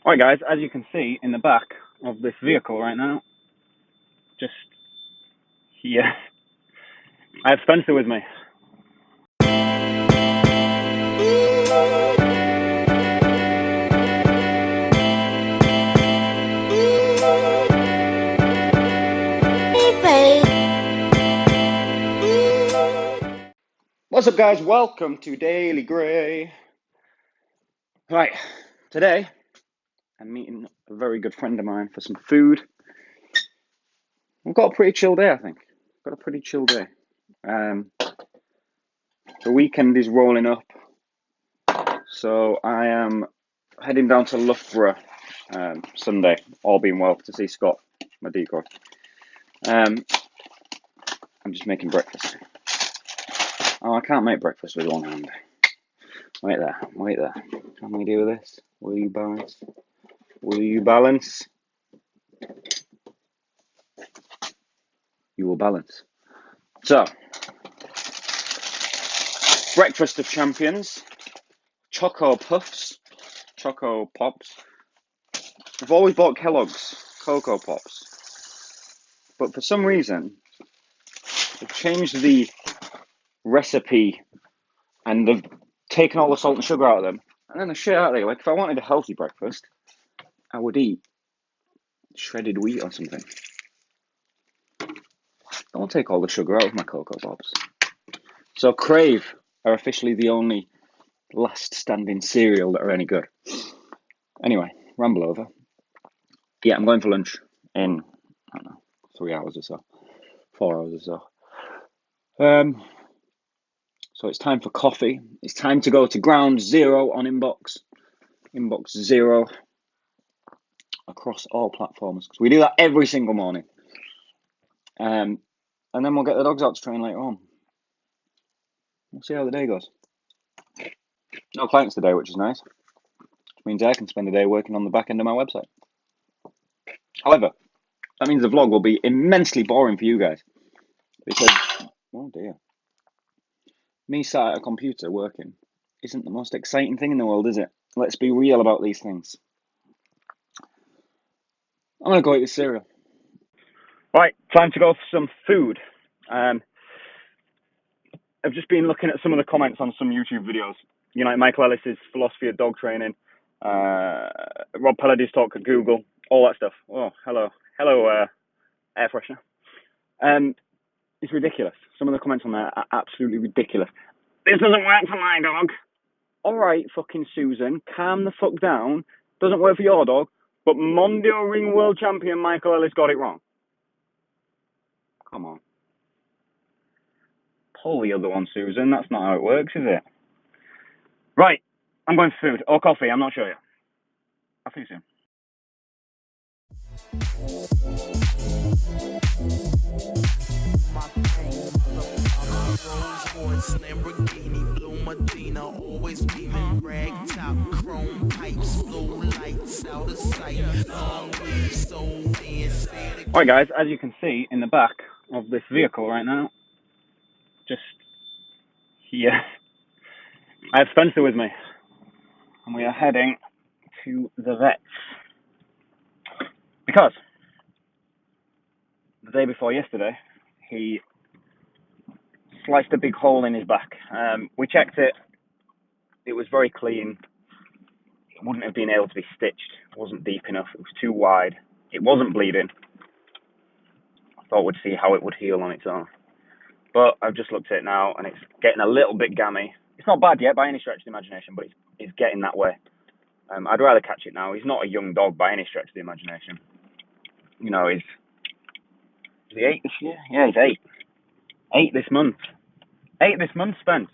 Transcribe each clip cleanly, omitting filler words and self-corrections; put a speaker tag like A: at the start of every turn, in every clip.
A: Alright guys, as you can see in the back of this vehicle right now, just here, I have Spencer with me. What's up guys, welcome to DailyGray. Right, today I'm meeting a very good friend of mine for some food. We've got a pretty chill day, I think. Got a pretty chill day. The weekend is rolling up, so I am heading down to Loughborough Sunday, all being well, to see Scott, my decoy. I'm just making breakfast. Oh, I can't make breakfast with one hand. Wait there. Can we do this? Will you balance? You will balance. So, breakfast of champions, Choco Puffs, Choco Pops. I've always bought Kellogg's Cocoa Pops, but for some reason, they've changed the recipe and they've taken all the salt and sugar out of them, and then the shit out of there. Like, if I wanted a healthy breakfast, I would eat shredded wheat or something. Don't take all the sugar out of my Cocoa Pops. So Crave are officially the only last standing cereal that are any good. Anyway, ramble over. Yeah, I'm going for lunch in, I don't know, 3 hours or so. 4 hours or so. So it's time for coffee. It's time to go to ground zero on Inbox. Inbox zero across all platforms. Because we do that every single morning. And then we'll get the dogs out to train later on. We'll see how the day goes. No clients today, which is nice. Which means I can spend the day working on the back end of my website. However, that means the vlog will be immensely boring for you guys. Because, oh dear. Me sat at a computer working isn't the most exciting thing in the world, is it? Let's be real about these things. I'm going to go eat this cereal. Right, time to go for some food. I've just been looking at some of the comments on some YouTube videos. You know, Michael Ellis's philosophy of dog training, Rob Pallady's talk at Google, all that stuff. Oh, hello, air freshener. It's ridiculous. Some of the comments on there are absolutely ridiculous. This doesn't work for my dog. All right, fucking Susan, calm the fuck down. Doesn't work for your dog, but Mondio Ring World Champion Michael Ellis got it wrong. Come on. Pull the other one, Susan. That's not how it works, is it? Right, I'm going for food. Or coffee, I'm not sure yet. I'll see you soon. Alright guys, as you can see in the back of this vehicle right now, just here, I have Spencer with me. And we are heading to the vets. Because the day before yesterday, he sliced a big hole in his back. We checked it. It was very clean. It wouldn't have been able to be stitched. It wasn't deep enough. It was too wide. It wasn't bleeding. I thought we'd see how it would heal on its own. But I've just looked at it now, and it's getting a little bit gammy. It's not bad yet by any stretch of the imagination, but it's getting that way. I'd rather catch it now. He's not a young dog by any stretch of the imagination. You know, is he 8 this year? Yeah, he's 8. 8 this month. 8 this month, Spence.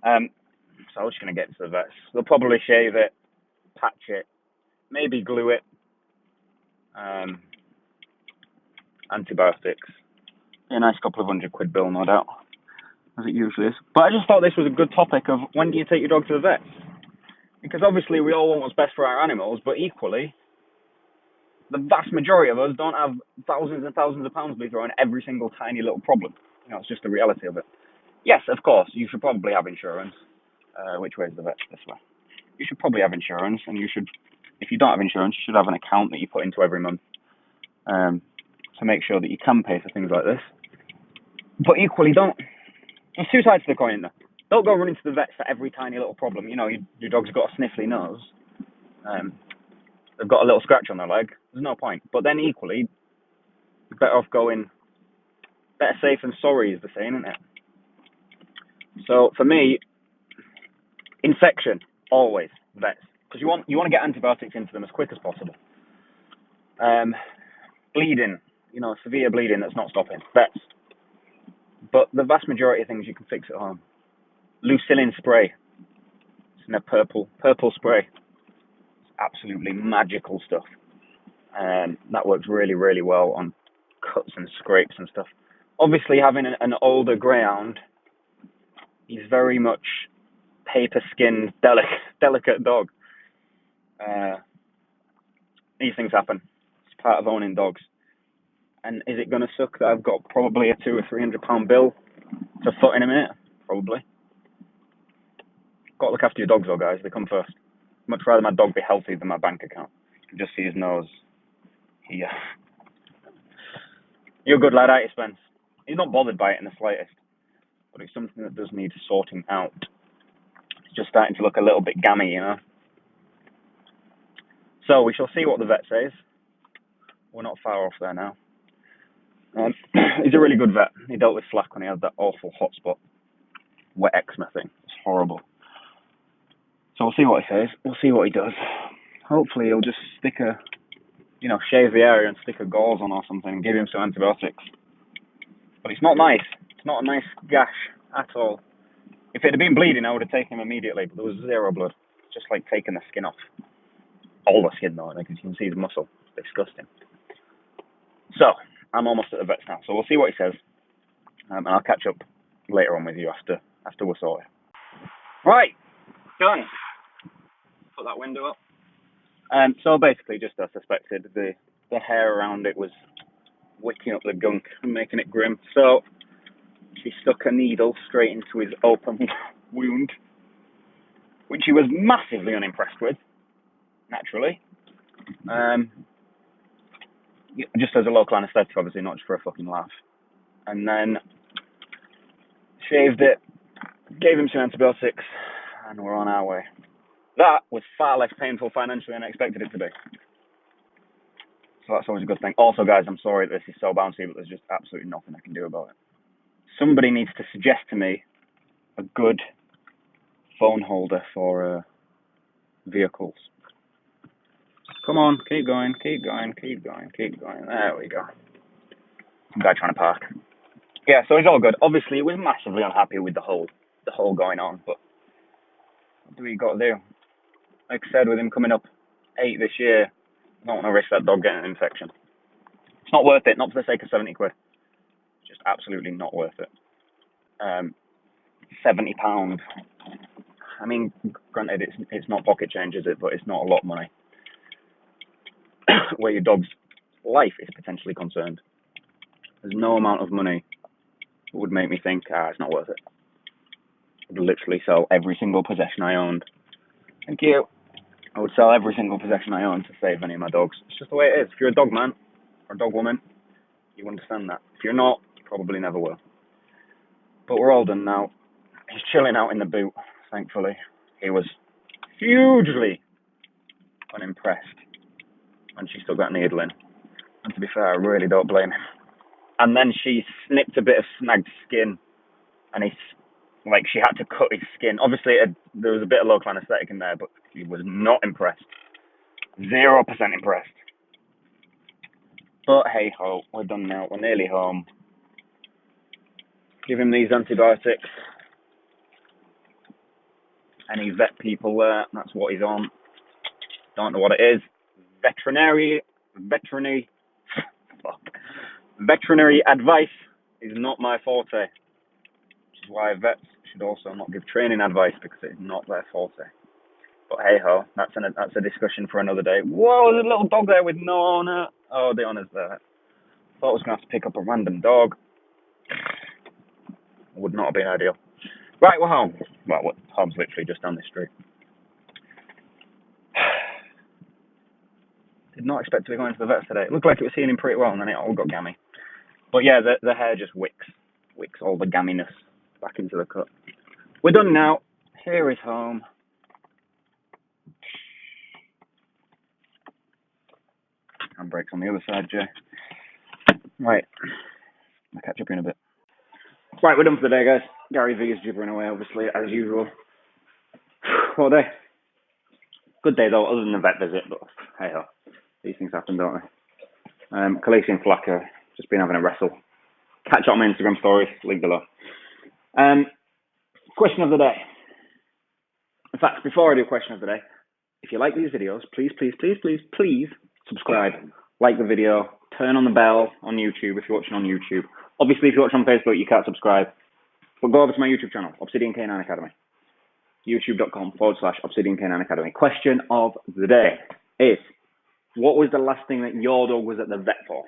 A: So I'm just going to get to the vets. They'll probably shave it, patch it, maybe glue it. Antibiotics. A nice couple of £100 bill, no doubt, as it usually is. But I just thought this was a good topic of when do you take your dog to the vets? Because obviously we all want what's best for our animals, but equally, the vast majority of us don't have thousands and thousands of pounds to be throwing every single tiny little problem. You know, it's just the reality of it. Yes, of course, you should probably have insurance. Which way is the vet? This way. you should probably have insurance, and you should, if you don't have insurance, you should have an account that you put into every month to make sure that you can pay for things like this. But equally, don't. There's two sides to the coin there. Don't go running to the vets for every tiny little problem. You know, your dog's got a sniffly nose. They've got a little scratch on their leg. There's no point. But then equally, you're better off going, better safe than sorry is the saying, isn't it? So for me, infection, always vets. Because you want to get antibiotics into them as quick as possible. Bleeding, you know, severe bleeding that's not stopping, vets. But the vast majority of things you can fix at home. Lucillin spray. It's in a purple spray. It's absolutely magical stuff. That works really, really well on cuts and scrapes and stuff. Obviously, having an older Greyhound, he's very much paper-skinned, delicate dog. These things happen. It's part of owning dogs. And is it going to suck that I've got probably a £200 or £300 bill to foot in a minute? Probably. Got to look after your dogs though, guys. They come first. Much rather my dog be healthy than my bank account. You can just see his nose. You're a good lad, aren't you, Spence? He's not bothered by it in the slightest. But it's something that does need sorting out. It's just starting to look a little bit gammy, you know. So we shall see what the vet says. We're not far off there now. He's a really good vet. He dealt with Slack when he had that awful hotspot, wet eczema thing. It's horrible. So we'll see what he says. We'll see what he does. Hopefully he'll just shave the area and stick a gauze on or something and give him some antibiotics. But it's not nice. It's not a nice gash at all. If it had been bleeding, I would have taken him immediately, but there was zero blood. It's just like taking the skin off. All the skin though, like you can see the muscle. It's disgusting. So, I'm almost at the vet's now, so we'll see what he says. And I'll catch up later on with you after we're sorted. Right, done. Put that window up. So basically, just as suspected, the hair around it was wicking up the gunk and making it grim. So she stuck a needle straight into his open wound, which he was massively unimpressed with, naturally. Just as a local anaesthetic, obviously, not just for a fucking laugh. And then shaved it, gave him some antibiotics, and we're on our way. That was far less painful financially than I expected it to be. So that's always a good thing. Also, guys, I'm sorry that this is so bouncy, but there's just absolutely nothing I can do about it. Somebody needs to suggest to me a good phone holder for vehicles. Come on, keep going. There we go. Some guy trying to park. Yeah, so it's all good. Obviously, he was massively unhappy with the whole going on, but what do we got to do? Like I said, with him coming up 8 this year, I don't want to risk that dog getting an infection. It's not worth it, not for the sake of 70 quid. It's just absolutely not worth it. £70. I mean, granted, it's not pocket change, is it? But it's not a lot of money. Where your dog's life is potentially concerned. There's no amount of money that would make me think, it's not worth it. I would literally sell every single possession I owned. Thank you. I would sell every single possession I own to save any of my dogs. It's just the way it is. If you're a dog man or a dog woman, you understand that. If you're not, you probably never will. But we're all done now. He's chilling out in the boot, thankfully. He was hugely unimpressed when she stuck that needle in. And to be fair, I really don't blame him. And then she snipped a bit of snagged skin, and she had to cut his skin. Obviously, there was a bit of local anaesthetic in there, but he was not impressed. 0% impressed. But hey ho, we're done now. We're nearly home. Give him these antibiotics. Any vet people there, that's what he's on. Don't know what it is. Veterinary advice is not my forte. Which is why vets should also not give training advice, because it's not their forte. But hey ho, that's a discussion for another day. Whoa, there's a little dog there with no owner. Oh, the owner's there. Thought I was going to have to pick up a random dog. Would not have been ideal. Right, we're home. Well, home's literally just down the street. Did not expect to be going to the vets today. It looked like it was healing him pretty well, and then it all got gammy. But yeah, the hair just wicks all the gamminess back into the cut. We're done now. Here is home. Handbrakes on the other side, Jay. Right. I'll catch up in a bit. Right, we're done for the day, guys. Gary V is gibbering away, obviously, as usual. What a day. Good day, though, other than the vet visit, but hey-ho. These things happen, don't they? Khaleesi and Flacco, just been having a wrestle. Catch up on my Instagram stories, link below. Question of the day. In fact, before I do question of the day, if you like these videos, please subscribe. Like the video, turn on the bell on YouTube if you're watching on YouTube. Obviously, if you're watching on Facebook, you can't subscribe. But go over to my YouTube channel, Obsidian K9 Academy. YouTube.com/Obsidian K9 Academy. Question of the day is, what was the last thing that your dog was at the vet for?